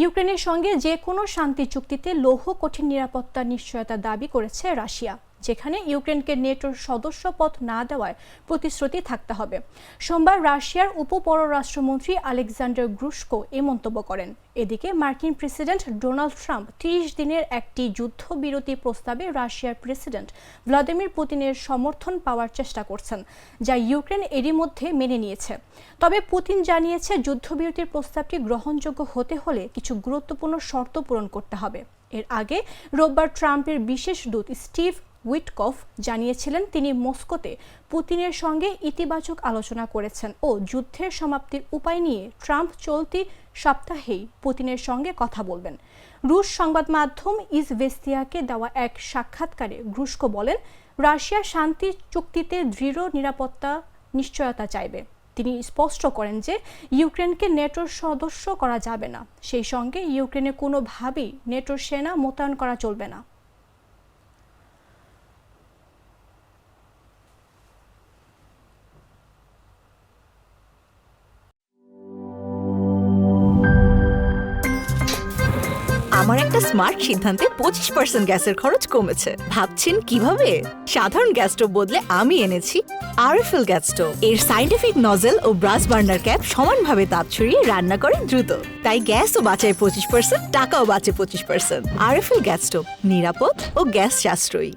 ইউক্রেনের সঙ্গে যে কোনো শান্তি চুক্তিতে লৌহ কঠিন নিরাপত্তার নিশ্চয়তা দাবি করেছে রাশিয়া, যেখানে ইউক্রেনকে নেটোর সদস্যপদ না দেওয়ার প্রতিশ্রুতি থাকতে হবে। সোমবার রাশিয়ার উপপররাষ্ট্রমন্ত্রী আলেকজান্ডার গ্রুশকো এ মন্তব্য করেন। এদিকে মার্কিন প্রেসিডেন্ট ডোনাল্ড ট্রাম্প 30 দিনের একটি যুদ্ধবিরতি প্রস্তাবে রাশিয়ার প্রেসিডেন্ট ভ্লাদিমির পুতিনের সমর্থন পাওয়ার চেষ্টা করছেন, যা ইউক্রেন এরই মধ্যে মেনে নিয়েছে। তবে পুতিন জানিয়েছে, যুদ্ধবিরতির প্রস্তাবটি গ্রহণযোগ্য হতে হলে কিছু গুরুত্বপূর্ণ শর্ত পূরণ করতে হবে। এর আগে রোববার ট্রাম্পের বিশেষ দূত স্টিভ উইটকফ জানিয়েছিলেন, তিনি মস্কোতে পুতিনের সঙ্গে ইতিবাচক আলোচনা করেছেন ও যুদ্ধের সমাপ্তির উপায় নিয়ে ট্রাম্প চলতি সপ্তাহেই পুতিনের সঙ্গে কথা বলবেন। রুশ সংবাদ মাধ্যম ইজভেস্তিয়াকে দেওয়া এক সাক্ষাৎকারে গ্রুশকো বলেন, রাশিয়া শান্তি চুক্তিতে দৃঢ় নিরাপত্তা নিশ্চয়তা চাইবে। তিনি স্পষ্ট করেন যে ইউক্রেনকে নেটোর সদস্য করা যাবে না, সেই সঙ্গে ইউক্রেনে কোনোভাবেই নেটোর সেনা মোতায়েন করা চলবে না। আমার একটা স্মার্ট সিদ্ধান্তে 25% গ্যাসের খরচ কমেছে। ভাবছেন কিভাবে? সাধারণ গ্যাস স্টোভ বদলে আমি এনেছি আরএফএল গ্যাস স্টোভ। এর সাইন্টিফিক নজল ও ব্রাস বার্নার ক্যাপ সমানভাবে তাপ ছড়িয়ে রান্না করে দ্রুত, তাই গ্যাসও বাঁচায় 25%, টাকাও বাঁচে 25%। আরএফএল গ্যাস স্টোভ নিরাপদ ও গ্যাস সাশ্রয়ী।